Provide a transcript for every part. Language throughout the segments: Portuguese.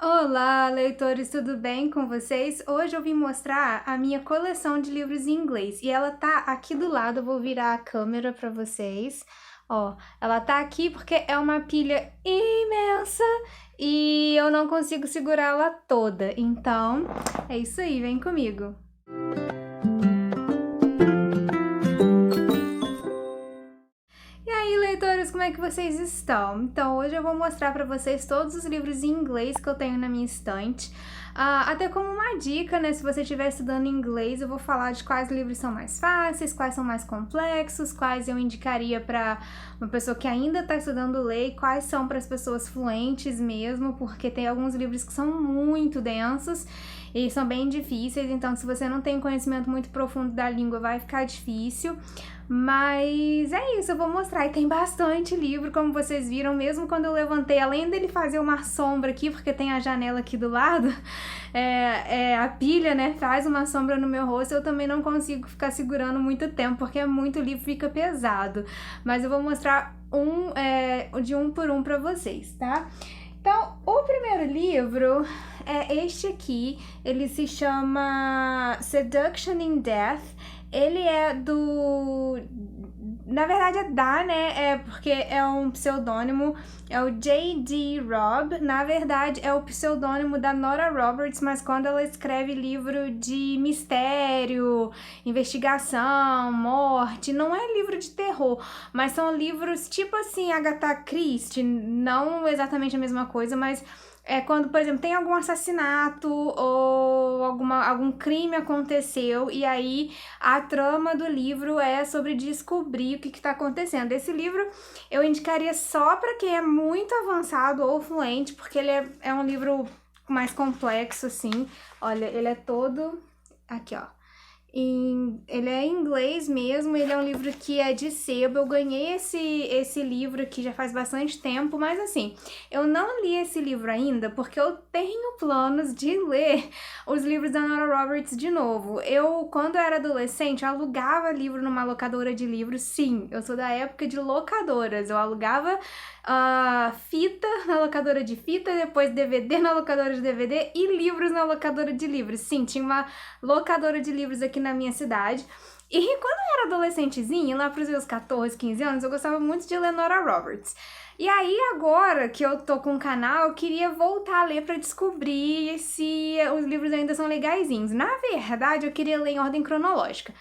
Olá, leitores, tudo bem com vocês? Hoje eu vim mostrar a minha coleção de livros em inglês e ela tá aqui do lado, eu vou virar a câmera para vocês. Ó, ela tá aqui porque é uma pilha imensa e eu não consigo segurá-la toda. Então, é isso aí, vem comigo. E aí, leitores, como é que vocês estão? Então, hoje eu vou mostrar para vocês todos os livros em inglês que eu tenho na minha estante. Até como uma dica, né? Se você estiver estudando inglês, eu vou falar de quais livros são mais fáceis, quais são mais complexos, quais eu indicaria para uma pessoa que ainda está estudando ler e quais são para as pessoas fluentes mesmo, porque tem alguns livros que são muito densos e são bem difíceis, então se você não tem conhecimento muito profundo da língua, vai ficar difícil. Mas é isso, eu vou mostrar. E tem bastante livro, como vocês viram, mesmo quando eu levantei, além dele fazer uma sombra aqui, porque tem a janela aqui do lado, a pilha, né, faz uma sombra no meu rosto, eu também não consigo ficar segurando muito tempo, porque é muito livro, fica pesado. Mas eu vou mostrar de um por um pra vocês, tá? Então, o primeiro livro é este aqui, ele se chama Seduction in Death. Ele é do... Na verdade é da, né? É porque é um pseudônimo, é o J.D. Robb. Na verdade é o pseudônimo da Nora Roberts, mas quando ela escreve livro de mistério, investigação, morte, não é livro de terror, mas são livros tipo assim, Agatha Christie, não exatamente a mesma coisa, mas é quando, por exemplo, tem algum assassinato ou algum crime aconteceu e aí a trama do livro é sobre descobrir o que está acontecendo. Esse livro eu indicaria só para quem é muito avançado ou fluente, porque ele é um livro mais complexo, assim. Olha, ele é todo... Aqui, ó. Ele é em inglês mesmo, ele é um livro que é de sebo. Eu ganhei esse livro aqui já faz bastante tempo, mas assim, eu não li esse livro ainda porque eu tenho planos de ler os livros da Nora Roberts de novo. Quando eu era adolescente, eu alugava livro numa locadora de livros. Sim, eu sou da época de locadoras. Eu alugava fita na locadora de fita, depois DVD na locadora de DVD e livros na locadora de livros. Sim, tinha uma locadora de livros aqui na minha cidade. E quando eu era adolescentezinha, lá pros meus 14, 15 anos, eu gostava muito de ler Nora Roberts. E aí, agora que eu tô com o canal, eu queria voltar a ler pra descobrir se os livros ainda são legaizinhos. Na verdade, eu queria ler em ordem cronológica.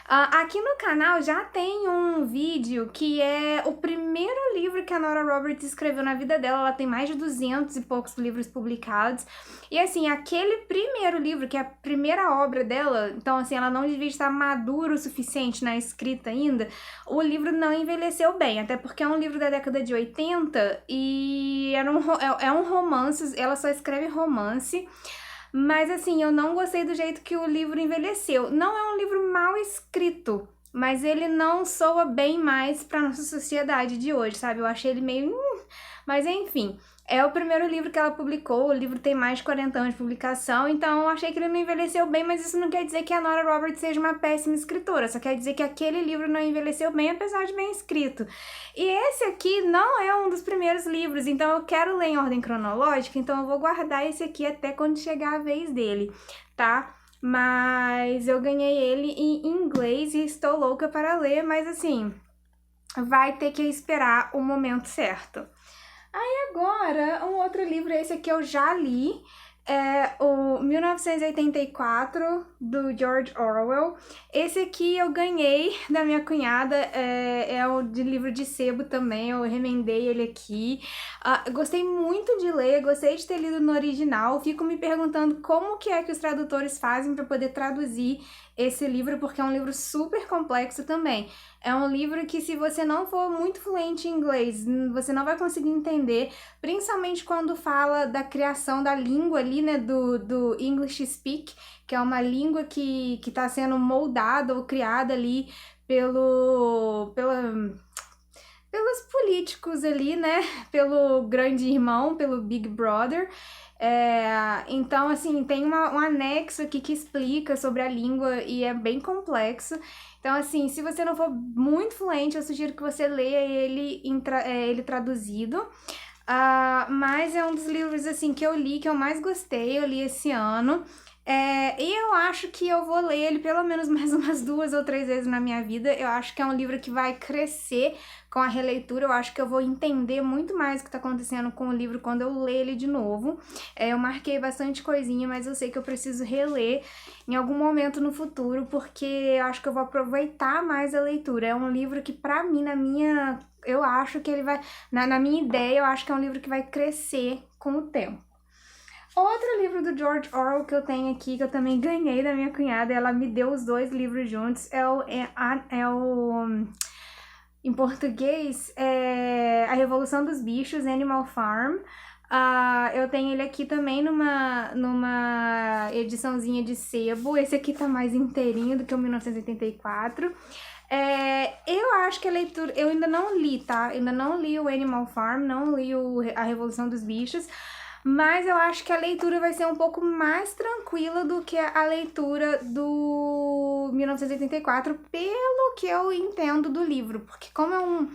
Aqui no canal já tem um vídeo que é o primeiro livro que a Nora Roberts escreveu na vida dela. Ela tem mais de 200 e poucos livros publicados. E assim, aquele primeiro livro, que é a primeira obra dela, então assim, ela não devia estar madura o suficiente na escrita ainda, o livro não envelheceu bem, até porque é um livro da década de 80 e é um romance, ela só escreve romance. Mas assim, eu não gostei do jeito que o livro envelheceu. Não é um livro mal escrito, mas ele não soa bem mais pra nossa sociedade de hoje, sabe? Eu achei ele meio... Mas enfim, é o primeiro livro que ela publicou, o livro tem mais de 40 anos de publicação, então eu achei que ele não envelheceu bem, mas isso não quer dizer que a Nora Roberts seja uma péssima escritora, só quer dizer que aquele livro não envelheceu bem, apesar de bem escrito. E esse aqui não é um dos primeiros livros, então eu quero ler em ordem cronológica, então eu vou guardar esse aqui até quando chegar a vez dele, tá? Mas eu ganhei ele em inglês e estou louca para ler, mas assim, vai ter que esperar o momento certo. Aí agora, um outro livro, esse aqui eu já li, é o 1984, do George Orwell. Esse aqui eu ganhei da minha cunhada, é o de livro de sebo também, eu remendei ele aqui. Gostei muito de ler, gostei de ter lido no original, fico me perguntando como que é que os tradutores fazem para poder traduzir esse livro, porque é um livro super complexo também. É um livro que, se você não for muito fluente em inglês, você não vai conseguir entender, principalmente quando fala da criação da língua ali, né, do English Speak, que é uma língua que está sendo moldada ou criada ali pelos políticos ali, né, pelo grande irmão, pelo Big Brother. Então, assim, tem um anexo aqui que explica sobre a língua e é bem complexo. Então, assim, se você não for muito fluente, eu sugiro que você leia ele traduzido. Mas é um dos livros, assim, que eu li, que eu mais gostei, eu li esse ano. E eu acho que eu vou ler ele pelo menos mais umas 2 ou 3 vezes na minha vida. Eu acho que é um livro que vai crescer com a releitura. Eu acho que eu vou entender muito mais o que tá acontecendo com o livro quando eu ler ele de novo. Eu marquei bastante coisinha, mas eu sei que eu preciso reler em algum momento no futuro, porque eu acho que eu vou aproveitar mais a leitura. É um livro que, pra mim, eu acho que ele vai... Na minha ideia, eu acho que é um livro que vai crescer com o tempo. Outro livro do George Orwell que eu tenho aqui, que eu também ganhei da minha cunhada, ela me deu os 2 livros juntos, em português, A Revolução dos Bichos, Animal Farm. Eu tenho ele aqui também numa ediçãozinha de sebo. Esse aqui tá mais inteirinho do que o 1984. Eu acho que a leitura... Eu ainda não li, tá? Ainda não li o Animal Farm, não li A Revolução dos Bichos, mas eu acho que a leitura vai ser um pouco mais tranquila do que a leitura do 1984, pelo que eu entendo do livro, porque como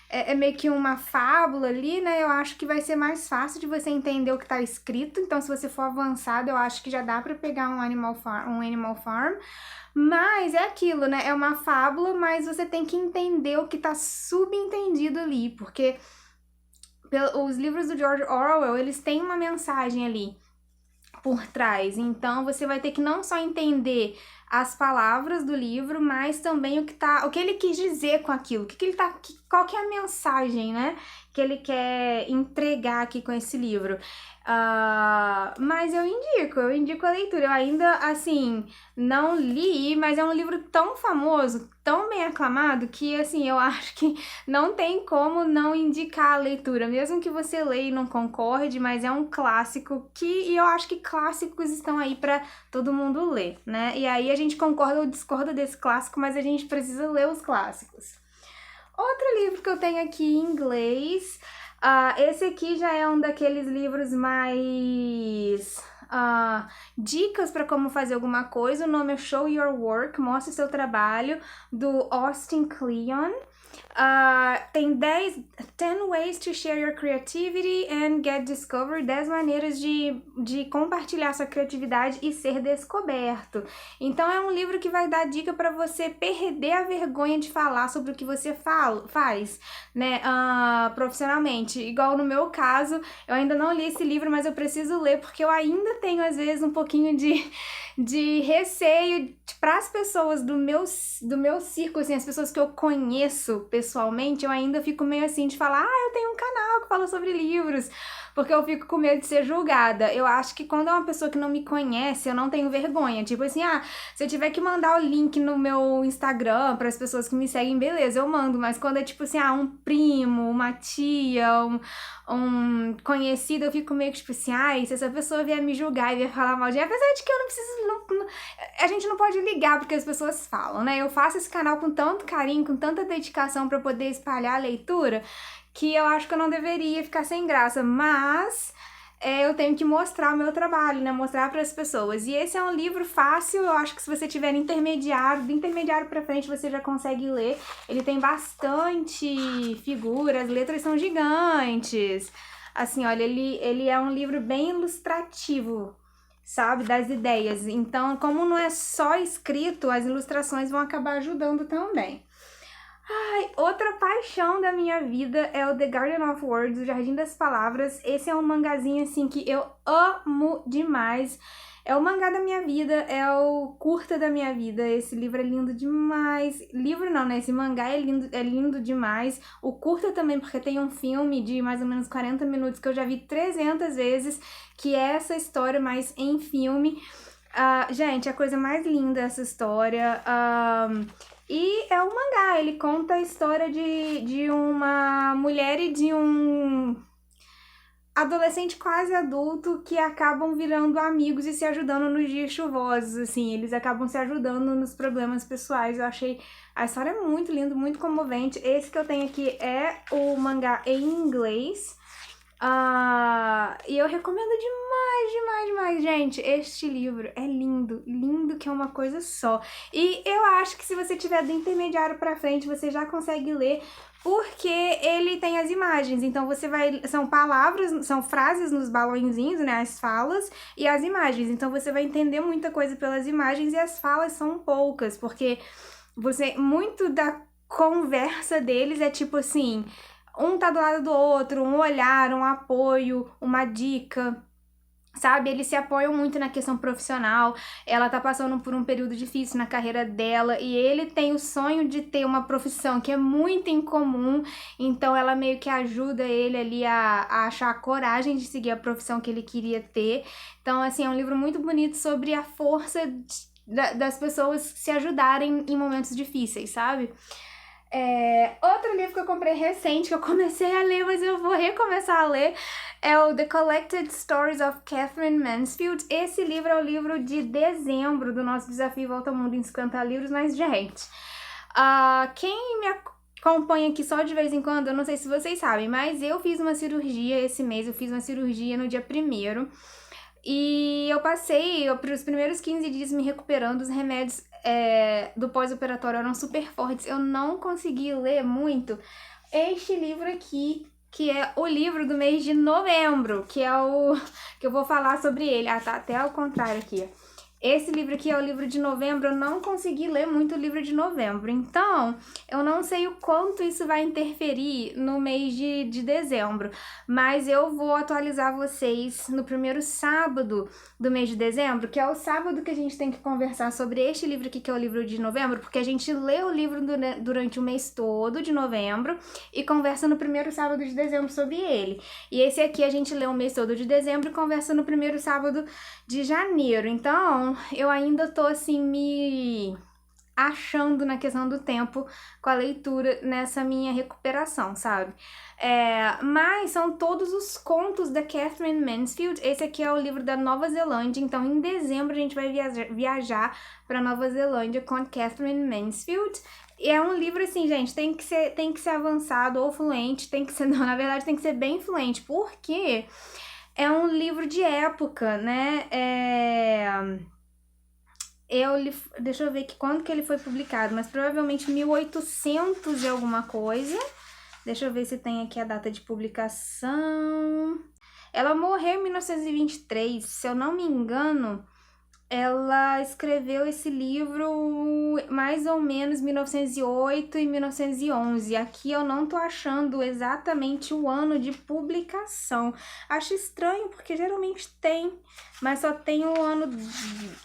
é meio que uma fábula ali, né, eu acho que vai ser mais fácil de você entender o que tá escrito. Então, se você for avançado, eu acho que já dá pra pegar um Animal Farm, mas é aquilo, né, é uma fábula, mas você tem que entender o que tá subentendido ali, porque... Os livros do George Orwell, eles têm uma mensagem ali por trás. Então, você vai ter que não só entender as palavras do livro, mas também o que ele quis dizer com aquilo. Qual que é a mensagem, né, que ele quer entregar aqui com esse livro. Mas eu indico a leitura. Eu ainda, assim, não li, mas é um livro tão famoso, tão bem aclamado, que, assim, eu acho que não tem como não indicar a leitura, mesmo que você leia e não concorde, mas é um clássico e eu acho que clássicos estão aí pra todo mundo ler, né? E aí a gente concorda ou discorda desse clássico, mas a gente precisa ler os clássicos. Outro livro que eu tenho aqui em inglês... esse aqui já é um daqueles livros mais dicas para como fazer alguma coisa. O nome é Show Your Work, Mostre Seu Trabalho, do Austin Kleon. Tem 10 Ways to Share Your Creativity and Get Discovered, 10 maneiras de compartilhar sua criatividade e ser descoberto. Então é um livro que vai dar dica para você perder a vergonha de falar sobre o que você faz, né, profissionalmente. Igual no meu caso, eu ainda não li esse livro, mas eu preciso ler, porque eu ainda tenho às vezes um pouquinho de receio para as pessoas do meu círculo, assim, as pessoas que eu conheço pessoalmente, eu ainda fico meio assim de falar, eu tenho um canal que fala sobre livros, porque eu fico com medo de ser julgada. Eu acho que quando é uma pessoa que não me conhece, eu não tenho vergonha. Tipo assim, se eu tiver que mandar o link no meu Instagram para as pessoas que me seguem, beleza, eu mando. Mas quando é tipo assim, um primo, uma tia, um conhecido, eu fico meio que tipo assim, se essa pessoa vier me julgar e vier falar mal de mim, apesar de que eu não preciso, a gente não pode ligar porque as pessoas falam, né? Eu faço esse canal com tanto carinho, com tanta dedicação para poder espalhar a leitura, que eu acho que eu não deveria ficar sem graça, mas eu tenho que mostrar o meu trabalho, né? Mostrar para as pessoas. E esse é um livro fácil, eu acho que se você tiver intermediário, do intermediário para frente você já consegue ler. Ele tem bastante figuras, as letras são gigantes. Assim, olha, ele é um livro bem ilustrativo, sabe? Das ideias. Então, como não é só escrito, as ilustrações vão acabar ajudando também. Outra paixão da minha vida é o The Garden of Words, o Jardim das Palavras. Esse é um mangazinho, assim, que eu amo demais. É o mangá da minha vida, é o curta da minha vida. Esse livro é lindo demais. Livro não, né? Esse mangá é lindo demais. O curta também, porque tem um filme de mais ou menos 40 minutos que eu já vi 300 vezes, que é essa história, mas em filme. Gente, a coisa mais linda essa história. E é um mangá, ele conta a história de uma mulher e de um adolescente quase adulto que acabam virando amigos e se ajudando nos dias chuvosos, assim, eles acabam se ajudando nos problemas pessoais. Eu achei a história muito linda, muito comovente. Esse que eu tenho aqui é o mangá em inglês. E eu recomendo demais, gente. Este livro é lindo, lindo que é uma coisa só. E eu acho que se você tiver do intermediário pra frente, você já consegue ler, porque ele tem as imagens, então são palavras, são frases nos balõezinhos, né, as falas e as imagens, então você vai entender muita coisa pelas imagens e as falas são poucas, porque muito da conversa deles é tipo assim, um tá do lado do outro, um olhar, um apoio, uma dica, sabe? Eles se apoiam muito na questão profissional. Ela tá passando por um período difícil na carreira dela e ele tem o sonho de ter uma profissão que é muito incomum, então ela meio que ajuda ele ali a achar a coragem de seguir a profissão que ele queria ter. Então, assim, é um livro muito bonito sobre a força das pessoas se ajudarem em momentos difíceis, sabe? Outro livro que eu comprei recente, que eu comecei a ler, mas eu vou recomeçar a ler, é o The Collected Stories of Katherine Mansfield. Esse livro é o livro de dezembro do nosso desafio Volta ao Mundo em 50 livros, mas, gente, quem me acompanha aqui só de vez em quando, eu não sei se vocês sabem, mas eu fiz uma cirurgia esse mês, eu fiz uma cirurgia no dia 1º, e eu passei os primeiros 15 dias me recuperando, os remédios do pós-operatório eram super fortes, eu não consegui ler muito este livro aqui, que é o livro do mês de novembro, que é o que eu vou falar sobre ele. Tá até ao contrário aqui. Esse livro aqui é o livro de novembro, eu não consegui ler muito o livro de novembro, então eu não sei o quanto isso vai interferir no mês de dezembro, mas eu vou atualizar vocês no primeiro sábado do mês de dezembro, que é o sábado que a gente tem que conversar sobre este livro aqui, que é o livro de novembro, porque a gente lê o livro durante o mês todo de novembro e conversa no primeiro sábado de dezembro sobre ele. E esse aqui a gente lê o mês todo de dezembro e conversa no primeiro sábado de janeiro. Então, eu ainda tô assim me achando na questão do tempo com a leitura nessa minha recuperação, sabe? Mas são todos os contos da Katherine Mansfield. Esse aqui é o livro da Nova Zelândia, então em dezembro a gente vai viajar para Nova Zelândia com a Katherine Mansfield. E é um livro assim, gente, tem que ser avançado ou fluente, não, na verdade tem que ser bem fluente, porque é um livro de época, né? Deixa eu ver quando que ele foi publicado, mas provavelmente 1800 e alguma coisa. Deixa eu ver se tem aqui a data de publicação. Ela morreu em 1923, se eu não me engano, ela escreveu esse livro mais ou menos 1908 e 1911. Aqui eu não tô achando exatamente o ano de publicação. Acho estranho, porque geralmente tem, mas só tem o ano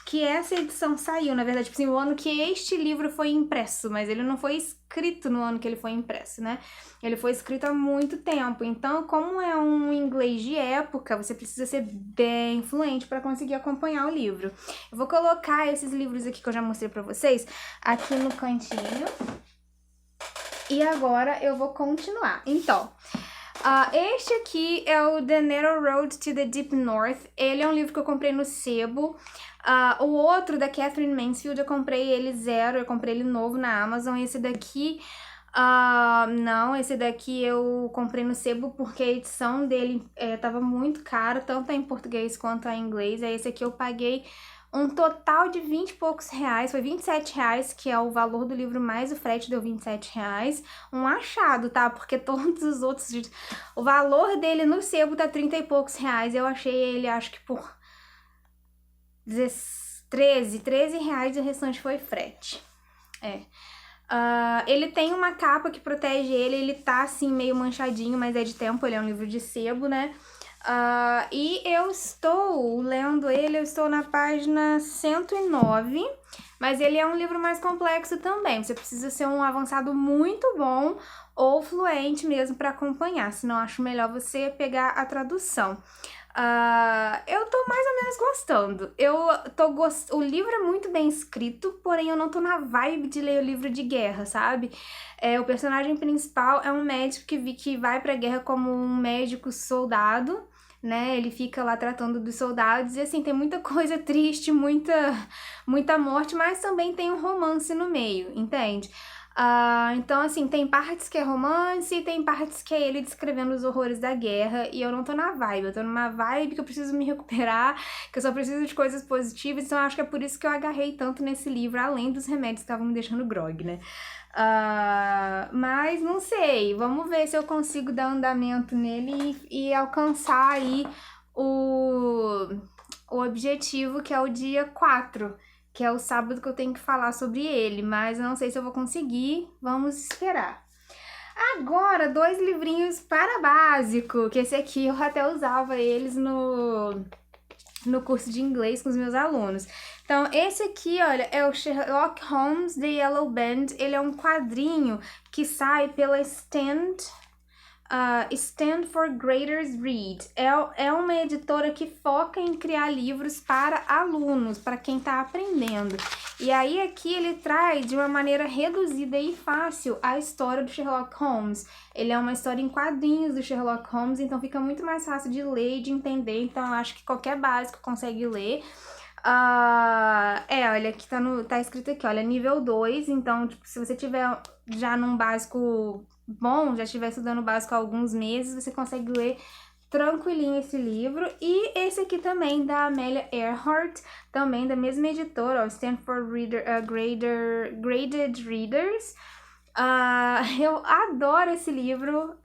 que essa edição saiu, na verdade, tipo assim, o ano que este livro foi impresso, mas ele não foi escrito no ano que ele foi impresso, né? Ele foi escrito há muito tempo, então como é um inglês de época, você precisa ser bem fluente para conseguir acompanhar o livro. Eu vou colocar esses livros aqui que eu já mostrei para vocês aqui no cantinho. E agora eu vou continuar. Então, este aqui é o The Narrow Road to the Deep North. Ele é um livro que eu comprei no sebo. O outro da Katherine Mansfield eu comprei ele zero, eu comprei ele novo na Amazon. Esse daqui, não, esse daqui eu comprei no sebo porque a edição dele tava muito cara, tanto em português quanto em inglês. Esse aqui eu paguei um total de 20 e poucos reais, foi 27 reais, que é o valor do livro, mais o frete deu 27 reais. Um achado, tá? Porque todos os outros, o valor dele no sebo tá 30 e poucos reais. Eu achei ele, acho que por 13 reais e o restante foi frete. Ele tem uma capa que protege ele tá assim meio manchadinho, mas é de tempo, ele é um livro de sebo, né? E eu estou lendo ele, eu estou na página 109, mas ele é um livro mais complexo também. Você precisa ser um avançado muito bom ou fluente mesmo para acompanhar, senão acho melhor você pegar a tradução. Eu tô mais ou menos gostando. O livro é muito bem escrito, porém eu não tô na vibe de ler o livro de guerra, sabe? O personagem principal é um médico que vai pra guerra como um médico soldado, né? Ele fica lá tratando dos soldados e assim, tem muita coisa triste, muita morte, mas também tem um romance no meio, entende? Então, assim, tem partes que é romance e tem partes que é ele descrevendo os horrores da guerra. E eu não tô na vibe, eu tô numa vibe que eu preciso me recuperar, que eu só preciso de coisas positivas. Então, eu acho que é por isso que eu agarrei tanto nesse livro, além dos remédios que estavam me deixando grog, né? Mas não sei, vamos ver se eu consigo dar andamento nele e alcançar aí o objetivo, que é o dia 4, que é o sábado que eu tenho que falar sobre ele, mas eu não sei se eu vou conseguir, vamos esperar. Agora, 2 livrinhos para básico, que esse aqui eu até usava eles no curso de inglês com os meus alunos. Então, esse aqui, olha, é o Sherlock Holmes The Yellow Band. Ele é um quadrinho que sai pela Stand for Graders Read. É uma editora que foca em criar livros para alunos, para quem está aprendendo. E aí aqui ele traz de uma maneira reduzida e fácil a história do Sherlock Holmes. Ele é uma história em quadrinhos do Sherlock Holmes, então fica muito mais fácil de ler e de entender. Então eu acho que qualquer básico consegue ler. Olha, aqui tá escrito aqui, olha, nível 2, então, tipo, se você tiver já num básico bom, já estiver estudando básico há alguns meses, você consegue ler tranquilinho esse livro. E esse aqui também, da Amelia Earhart, também da mesma editora, ó, Stanford Graded Readers. Eu adoro esse livro,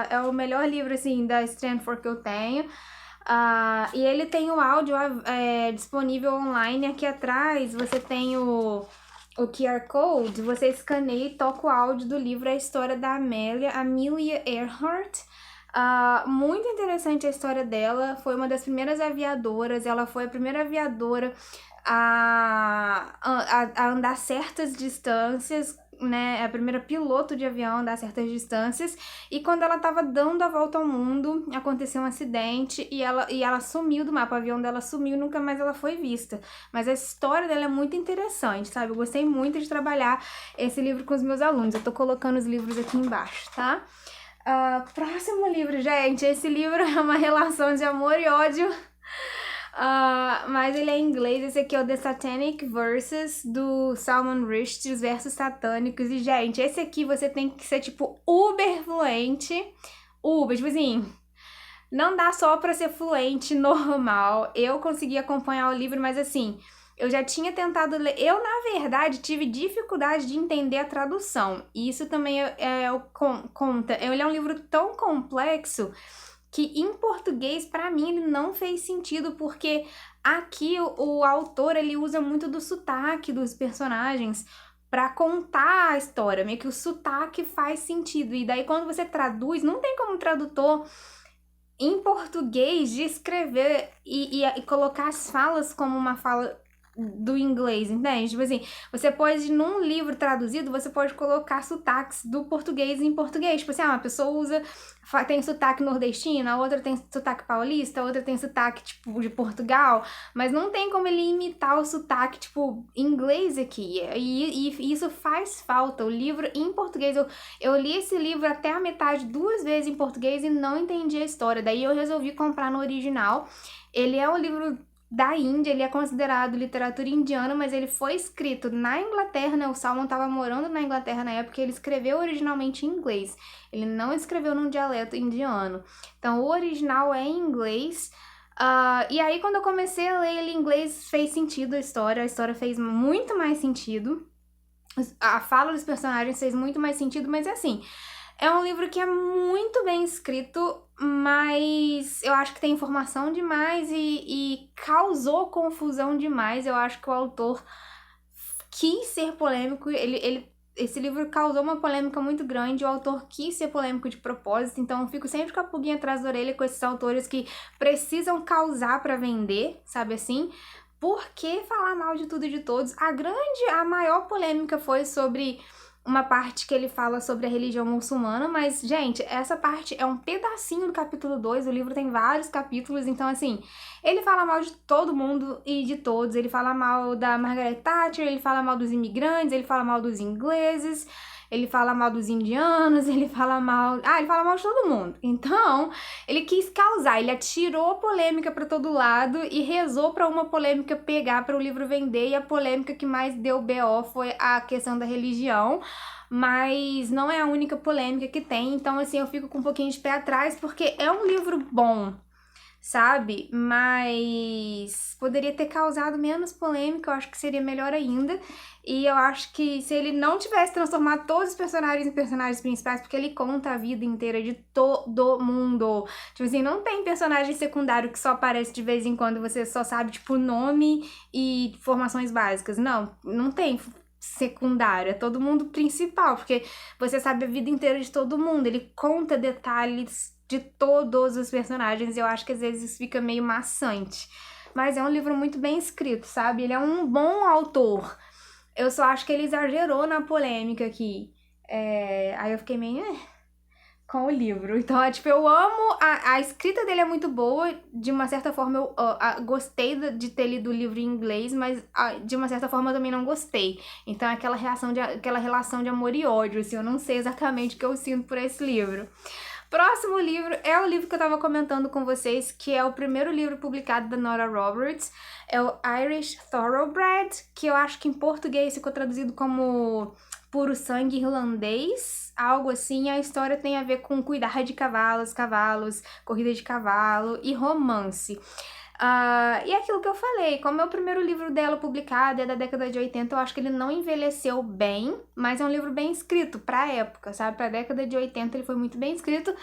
é o melhor livro, assim, da Stanford que eu tenho. E ele tem o áudio disponível online. Aqui atrás você tem o QR Code, você escaneia e toca o áudio do livro, a história da Amelia Earhart. Muito interessante a história dela, foi uma das primeiras aviadoras, ela foi a primeira aviadora a andar certas distâncias, né, a primeira piloto de avião a andar certas distâncias, e quando ela tava dando a volta ao mundo, aconteceu um acidente e ela sumiu do mapa, o avião dela sumiu e nunca mais ela foi vista. Mas a história dela é muito interessante, sabe? Eu gostei muito de trabalhar esse livro com os meus alunos, eu tô colocando os livros aqui embaixo, tá? Próximo livro, gente, esse livro é uma relação de amor e ódio, mas ele é em inglês. Esse aqui é o The Satanic Verses, do Salman Rushdie, os versos satânicos. E, gente, esse aqui você tem que ser, tipo, uber fluente. Tipo assim, não dá só pra ser fluente normal. Eu consegui acompanhar o livro, mas assim, eu já tinha tentado ler. Eu, na verdade, tive dificuldade de entender a tradução. E isso também conta. Ele é um livro tão complexo que em português, pra mim, ele não fez sentido, porque aqui o autor, ele usa muito do sotaque dos personagens pra contar a história, meio que o sotaque faz sentido, e daí quando você traduz, não tem como o tradutor em português de escrever e colocar as falas como uma fala do inglês, entende? Tipo assim, você pode, num livro traduzido, você pode colocar sotaques do português em português. Tipo assim, uma pessoa tem sotaque nordestino, a outra tem sotaque paulista, a outra tem sotaque, tipo, de Portugal, mas não tem como ele imitar o sotaque, tipo, inglês aqui. E isso faz falta. O livro em português, eu li esse livro até a metade 2 vezes em português e não entendi a história. Daí eu resolvi comprar no original. Ele é um livro da Índia, ele é considerado literatura indiana, mas ele foi escrito na Inglaterra, né? O Salman estava morando na Inglaterra na época, e ele escreveu originalmente em inglês. Ele não escreveu num dialeto indiano. Então, o original é em inglês. E aí, quando eu comecei a ler ele em inglês, fez sentido a história fez muito mais sentido. A fala dos personagens fez muito mais sentido, mas assim, é um livro que é muito bem escrito, mas eu acho que tem informação demais e causou confusão demais. Eu acho que o autor quis ser polêmico, esse livro causou uma polêmica muito grande, o autor quis ser polêmico de propósito, então eu fico sempre com a pulguinha atrás da orelha com esses autores que precisam causar pra vender, sabe assim? Por que falar mal de tudo e de todos? A maior polêmica foi sobre uma parte que ele fala sobre a religião muçulmana, mas, gente, essa parte é um pedacinho do capítulo 2, o livro tem vários capítulos, então, assim, ele fala mal de todo mundo e de todos, ele fala mal da Margaret Thatcher, ele fala mal dos imigrantes, ele fala mal dos ingleses, ele fala mal dos indianos, ele fala mal de todo mundo. Então, ele quis causar, ele atirou polêmica pra todo lado e rezou pra uma polêmica pegar para o livro vender, e a polêmica que mais deu BO foi a questão da religião. mas não é a única polêmica que tem, então assim, eu fico com um pouquinho de pé atrás, porque é um livro bom, sabe? Mas poderia ter causado menos polêmica, eu acho que seria melhor ainda. E eu acho que se ele não tivesse transformado todos os personagens em personagens principais, porque ele conta a vida inteira de todo mundo. Tipo assim, não tem personagem secundário que só aparece de vez em quando, você só sabe, tipo, nome e formações básicas. Não, não tem secundário, é todo mundo principal, porque você sabe a vida inteira de todo mundo. Ele conta detalhes de todos os personagens, e eu acho que às vezes isso fica meio maçante. Mas é um livro muito bem escrito, sabe? Ele é um bom autor. Eu só acho que ele exagerou na polêmica aqui. Aí eu fiquei meio com o livro. Então, tipo, eu amo... A escrita dele é muito boa. De uma certa forma, eu gostei de ter lido o livro em inglês, mas de uma certa forma eu também não gostei. Então, aquela relação de amor e ódio, assim, eu não sei exatamente o que eu sinto por esse livro. Próximo livro é o livro que eu tava comentando com vocês, que é o primeiro livro publicado da Nora Roberts. É o Irish Thoroughbred, que eu acho que em português ficou traduzido como Puro Sangue Irlandês, algo assim. A história tem a ver com cuidar de cavalos, corrida de cavalo e romance. E é aquilo que eu falei, como é o primeiro livro dela publicado, é da década de 80, eu acho que ele não envelheceu bem, mas é um livro bem escrito pra época, sabe? Pra década de 80 ele foi muito bem escrito.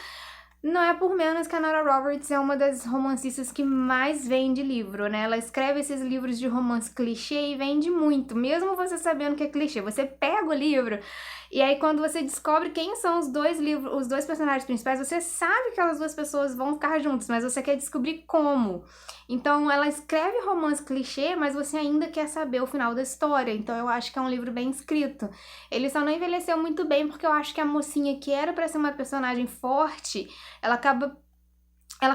Não é por menos que a Nora Roberts é uma das romancistas que mais vende livro, né? Ela escreve esses livros de romance clichê e vende muito, mesmo você sabendo que é clichê. Você pega o livro e aí quando você descobre quem são os dois personagens principais, você sabe que aquelas duas pessoas vão ficar juntas, mas você quer descobrir como. Então ela escreve romance clichê, mas você ainda quer saber o final da história. Então eu acho que é um livro bem escrito. Ele só não envelheceu muito bem porque eu acho que a mocinha que era pra ser uma personagem forte, ela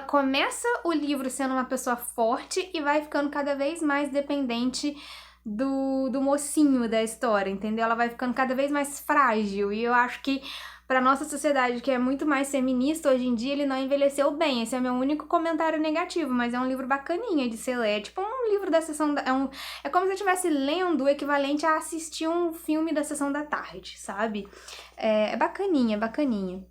começa o livro sendo uma pessoa forte e vai ficando cada vez mais dependente do mocinho da história, entendeu? Ela vai ficando cada vez mais frágil, e eu acho que pra nossa sociedade, que é muito mais feminista hoje em dia, ele não envelheceu bem. Esse é meu único comentário negativo, mas é um livro bacaninha de se ler. É tipo um livro da sessão da... É como se eu estivesse lendo o equivalente a assistir um filme da sessão da tarde, sabe? É bacaninha, bacaninha.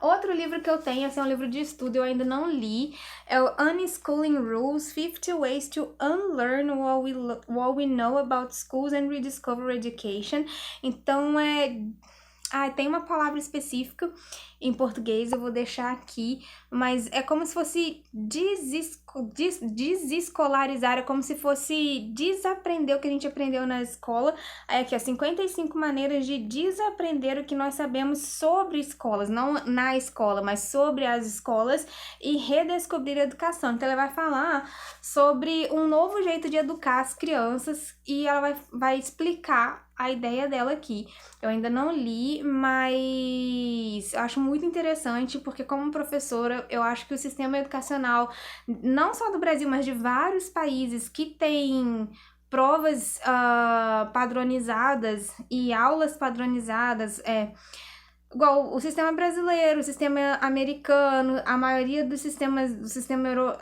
Outro livro que eu tenho, esse é um livro de estudo, eu ainda não li, é o Unschooling Rules, 50 Ways to Unlearn What We Know About Schools and Rediscover Education. Então, tem uma palavra específica em português, eu vou deixar aqui, mas é como se fosse desescolarizar, é como se fosse desaprender o que a gente aprendeu na escola. Aí aqui, 55 maneiras de desaprender o que nós sabemos sobre escolas, não na escola, mas sobre as escolas, e redescobrir a educação. Então ela vai falar sobre um novo jeito de educar as crianças e ela vai explicar a ideia dela aqui. Eu ainda não li, mas eu acho muito interessante, porque como professora, eu acho que o sistema educacional, não só do Brasil, mas de vários países que tem provas padronizadas e aulas padronizadas, igual o sistema brasileiro, o sistema americano, a maioria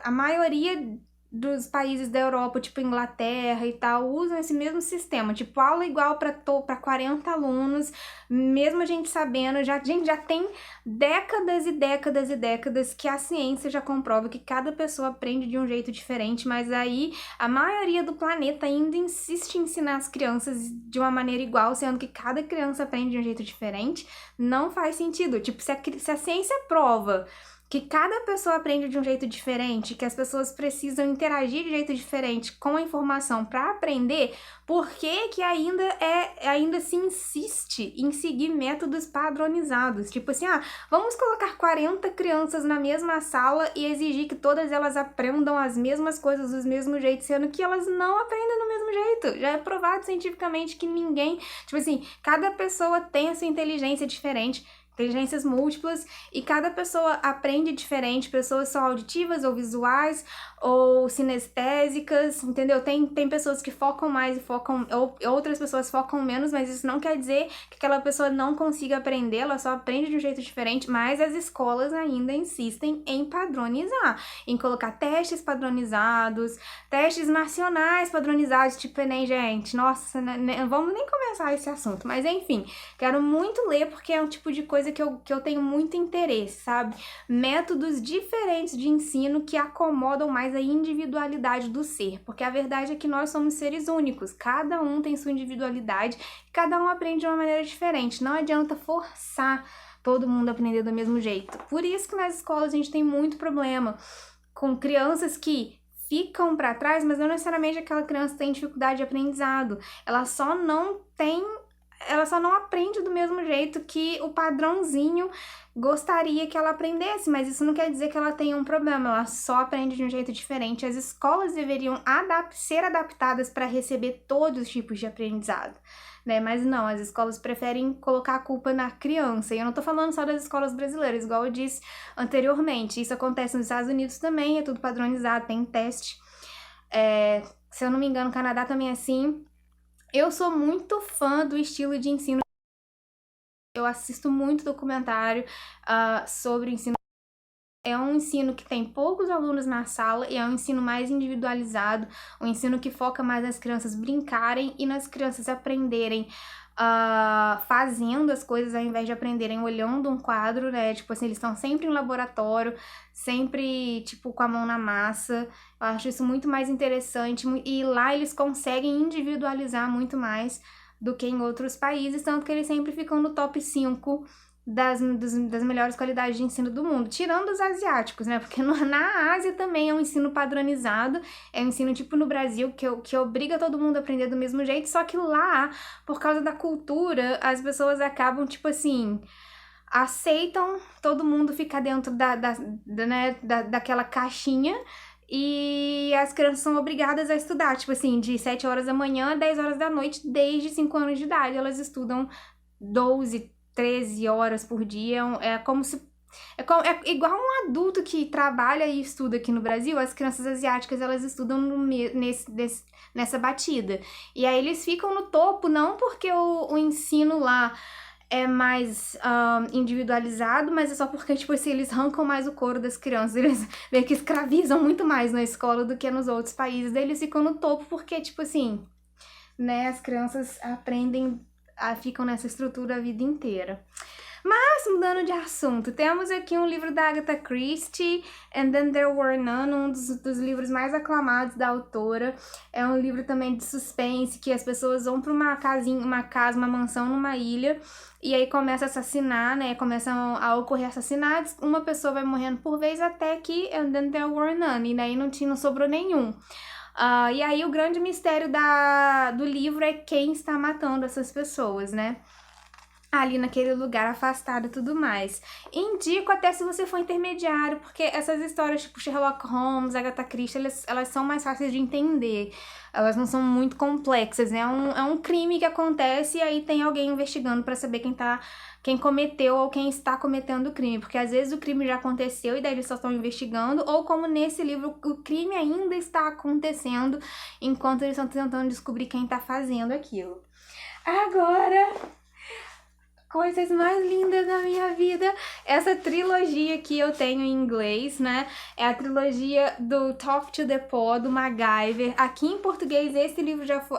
a maioria dos países da Europa, tipo Inglaterra e tal, usam esse mesmo sistema, tipo aula igual para 40 alunos, mesmo a gente sabendo, a gente já tem décadas e décadas e décadas que a ciência já comprova que cada pessoa aprende de um jeito diferente, mas aí a maioria do planeta ainda insiste em ensinar as crianças de uma maneira igual, sendo que cada criança aprende de um jeito diferente. Não faz sentido. Tipo, se a ciência prova que cada pessoa aprende de um jeito diferente, que as pessoas precisam interagir de jeito diferente com a informação para aprender, por que ainda se insiste em seguir métodos padronizados? Tipo assim, vamos colocar 40 crianças na mesma sala e exigir que todas elas aprendam as mesmas coisas do mesmo jeito, sendo que elas não aprendem do mesmo jeito. Já é provado cientificamente que ninguém... Tipo assim, cada pessoa tem a sua inteligência diferente, inteligências múltiplas, e cada pessoa aprende diferente, pessoas são auditivas ou visuais ou sinestésicas, entendeu? Tem pessoas que focam mais e focam, ou outras pessoas focam menos, mas isso não quer dizer que aquela pessoa não consiga aprender, ela só aprende de um jeito diferente, mas as escolas ainda insistem em padronizar, em colocar testes padronizados, testes nacionais padronizados, tipo Enem, gente, nossa, né, vamos nem começar esse assunto, mas enfim, quero muito ler porque é um tipo de coisa que eu tenho muito interesse, sabe? Métodos diferentes de ensino que acomodam mais a individualidade do ser, porque a verdade é que nós somos seres únicos, cada um tem sua individualidade, cada um aprende de uma maneira diferente, não adianta forçar todo mundo a aprender do mesmo jeito. Por isso que nas escolas a gente tem muito problema com crianças que ficam para trás, mas não necessariamente aquela criança tem dificuldade de aprendizado, ela só não aprende do mesmo jeito que o padrãozinho gostaria que ela aprendesse, mas isso não quer dizer que ela tenha um problema, ela só aprende de um jeito diferente. As escolas deveriam ser adaptadas para receber todos os tipos de aprendizado, né? Mas não, as escolas preferem colocar a culpa na criança, e eu não tô falando só das escolas brasileiras, igual eu disse anteriormente, isso acontece nos Estados Unidos também, é tudo padronizado, tem teste, se eu não me engano, o Canadá também é assim. Eu sou muito fã do estilo de ensino. Eu assisto muito documentário sobre o ensino. É um ensino que tem poucos alunos na sala e é um ensino mais individualizado, um ensino que foca mais nas crianças brincarem e nas crianças aprenderem fazendo as coisas ao invés de aprenderem olhando um quadro, né? Tipo assim, eles estão sempre em laboratório, sempre, tipo, com a mão na massa. Eu acho isso muito mais interessante e lá eles conseguem individualizar muito mais do que em outros países, tanto que eles sempre ficam no top 5 das melhores qualidades de ensino do mundo, tirando os asiáticos, né? Porque na Ásia também é um ensino padronizado, é um ensino tipo no Brasil, que obriga todo mundo a aprender do mesmo jeito, só que lá, por causa da cultura, as pessoas acabam, tipo assim, aceitam todo mundo ficar dentro daquela caixinha, e as crianças são obrigadas a estudar, tipo assim, de 7 horas da manhã a 10 horas da noite, desde 5 anos de idade, elas estudam 12, 13 horas por dia, é igual um adulto que trabalha e estuda aqui no Brasil, as crianças asiáticas, elas estudam nessa batida. E aí eles ficam no topo, não porque o ensino lá é mais individualizado, mas é só porque, tipo assim, eles arrancam mais o couro das crianças, eles meio que escravizam muito mais na escola do que nos outros países, daí eles ficam no topo porque, tipo assim, né, as crianças ficam nessa estrutura a vida inteira. Mas, mudando de assunto, temos aqui um livro da Agatha Christie, And Then There Were None, um dos livros mais aclamados da autora. É um livro também de suspense, que as pessoas vão para uma casa, uma mansão numa ilha, e aí começa a assassinar, né, começam a ocorrer assassinatos, uma pessoa vai morrendo por vez até que And Then There Were None, e daí não sobrou nenhum. E aí o grande mistério do livro é quem está matando essas pessoas, né? Ali naquele lugar afastado e tudo mais. Indico até se você for intermediário, porque essas histórias tipo Sherlock Holmes, Agatha Christie, elas são mais fáceis de entender. Elas não são muito complexas, né? É um crime que acontece e aí tem alguém investigando para saber quem cometeu ou quem está cometendo o crime, porque às vezes o crime já aconteceu e daí eles só estão investigando, ou como nesse livro, o crime ainda está acontecendo enquanto eles estão tentando descobrir quem está fazendo aquilo. Agora, coisas mais lindas da minha vida, essa trilogia que eu tenho em inglês, né, é a trilogia do Talk to the Paw, do MacGyver. Aqui em português,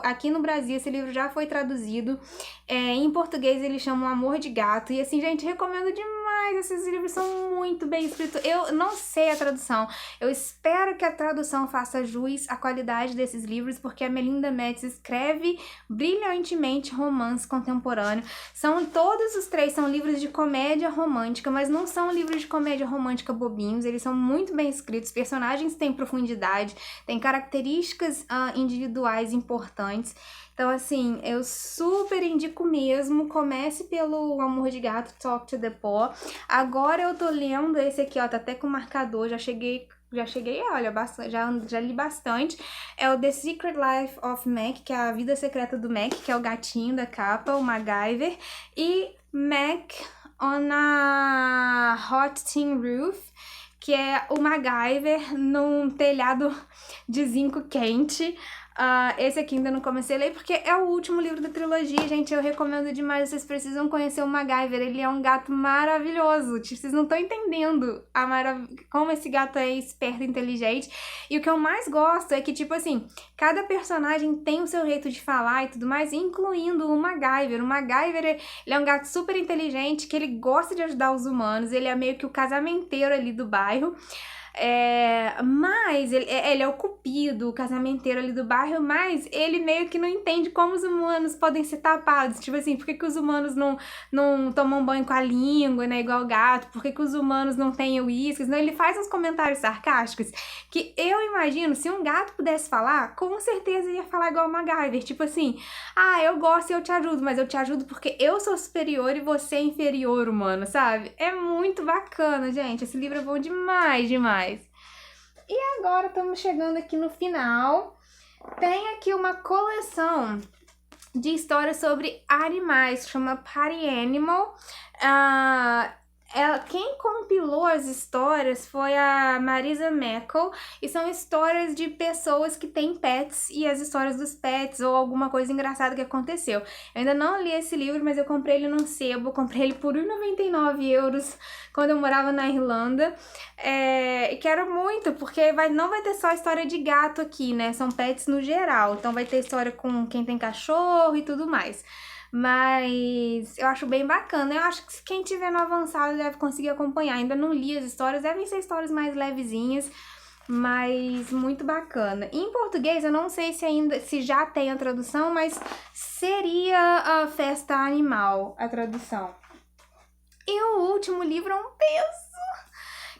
aqui no Brasil, esse livro já foi traduzido, em português ele chama O Amor de Gato, e assim, gente, recomendo demais, esses livros são muito bem escritos, eu não sei a tradução, eu espero que a tradução faça jus à qualidade desses livros, porque a Melinda Metz escreve brilhantemente romance contemporâneo, todos os 3 são livros de comédia romântica, mas não são livros de comédia romântica bobinhos, eles são muito bem escritos, personagens têm profundidade, têm características individuais importantes. Então, assim, eu super indico mesmo, comece pelo Amor de Gato, Talk to the Paw. Agora eu tô lendo esse aqui, ó, tá até com marcador, já cheguei, olha, já li bastante. É o The Secret Life of Mac, que é a vida secreta do Mac, que é o gatinho da capa, o MacGyver. E Mac, on a Hot Tin Roof, que é o MacGyver num telhado de zinco quente. Esse aqui ainda não comecei a ler, porque é o último livro da trilogia, gente, eu recomendo demais, vocês precisam conhecer o MacGyver, ele é um gato maravilhoso, vocês não estão entendendo como esse gato é esperto e inteligente, e o que eu mais gosto é que, tipo assim, cada personagem tem o seu jeito de falar e tudo mais, incluindo o MacGyver. O MacGyver, ele é um gato super inteligente, que ele gosta de ajudar os humanos, ele é meio que o casamenteiro ali do bairro, mas ele é o cupido, o casamenteiro ali do bairro, mas ele meio que não entende como os humanos podem ser tapados. Tipo assim, por que os humanos não tomam banho com a língua, né, igual o gato? Por que os humanos não têm uísques? Não, ele faz uns comentários sarcásticos que eu imagino, se um gato pudesse falar, com certeza ia falar igual o MacGyver. Tipo assim, eu gosto e eu te ajudo, mas eu te ajudo porque eu sou superior e você é inferior, humano, sabe? É muito bacana, gente. Esse livro é bom demais, demais. E agora estamos chegando aqui no final. Tem aqui uma coleção de histórias sobre animais, que chama Party Animal. Quem compilou as histórias foi a Marisa Meikle, e são histórias de pessoas que têm pets e as histórias dos pets ou alguma coisa engraçada que aconteceu. Eu ainda não li esse livro, mas eu comprei ele num sebo, comprei ele por 1,99 € quando eu morava na Irlanda, e quero muito, porque não vai ter só história de gato aqui, né, são pets no geral, então vai ter história com quem tem cachorro e tudo mais. Mas eu acho bem bacana, eu acho que quem tiver no avançado deve conseguir acompanhar. Ainda não li as histórias, devem ser histórias mais levezinhas, mas muito bacana. Em português, eu não sei se já tem a tradução, mas seria a Festa Animal a tradução. E o último livro é um peso,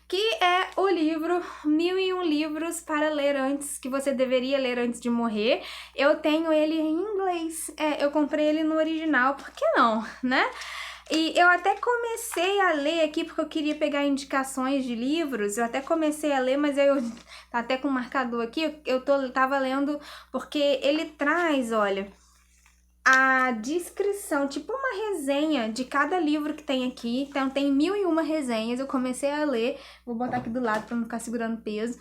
que é o livro 1001 livros para ler antes, que você deveria ler antes de morrer. Eu tenho ele em inglês, eu comprei ele no original, por que não, né? E eu até comecei a ler aqui, porque eu queria pegar indicações de livros, eu até comecei a ler, mas tá até com um marcador aqui, tava lendo, porque ele traz, olha, a descrição, tipo uma resenha de cada livro que tem aqui. Então tem 1001 resenhas, eu comecei a ler, vou botar aqui do lado pra não ficar segurando peso.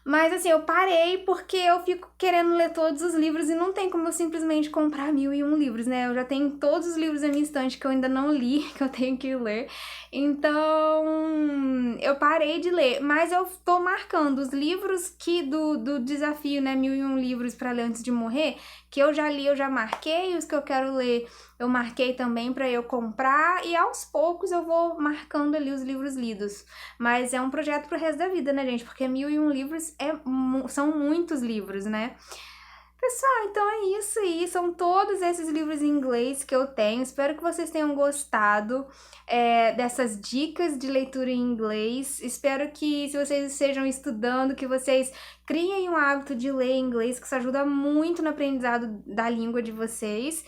Mas assim, eu parei porque eu fico querendo ler todos os livros e não tem como eu simplesmente comprar 1001 livros, né? Eu já tenho todos os livros na minha estante que eu ainda não li, que eu tenho que ler. Então, eu parei de ler, mas eu tô marcando os livros do desafio, né? 1001 livros para ler antes de morrer, que eu já li, eu já marquei, os que eu quero ler eu marquei também para eu comprar, e aos poucos eu vou marcando ali os livros lidos. Mas é um projeto pro resto da vida, né, gente? Porque 1001 livros são muitos livros, né? Pessoal, então é isso aí, são todos esses livros em inglês que eu tenho. Espero que vocês tenham gostado dessas dicas de leitura em inglês. Espero que, se vocês estejam estudando, que vocês criem um hábito de ler em inglês, que isso ajuda muito no aprendizado da língua de vocês.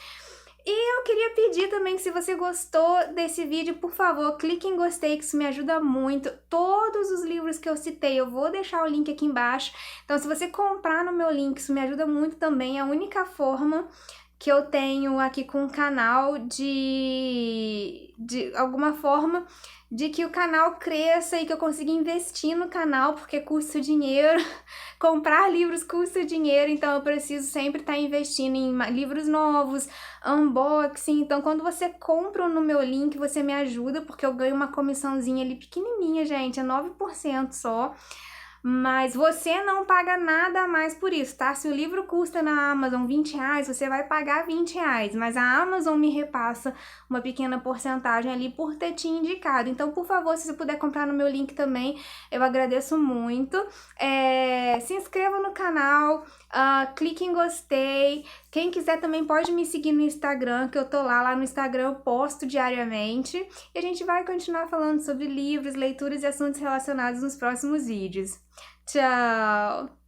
E eu queria pedir também que, se você gostou desse vídeo, por favor, clique em gostei, que isso me ajuda muito. Todos os livros que eu citei, eu vou deixar o link aqui embaixo. Então, se você comprar no meu link, isso me ajuda muito também. É a única forma que eu tenho aqui com o canal de alguma forma de que o canal cresça e que eu consiga investir no canal, porque custa dinheiro, comprar livros custa dinheiro, então eu preciso sempre estar investindo em livros novos, unboxing. Então, quando você compra no meu link, você me ajuda, porque eu ganho uma comissãozinha ali pequenininha, gente, é 9% só. Mas você não paga nada a mais por isso, tá? Se o livro custa na Amazon R$20, você vai pagar R$20, mas a Amazon me repassa uma pequena porcentagem ali por ter te indicado. Então, por favor, se você puder comprar no meu link também, eu agradeço muito. Se inscreva no canal, clique em gostei. Quem quiser também pode me seguir no Instagram, que eu tô lá no Instagram eu posto diariamente. E a gente vai continuar falando sobre livros, leituras e assuntos relacionados nos próximos vídeos. Tchau!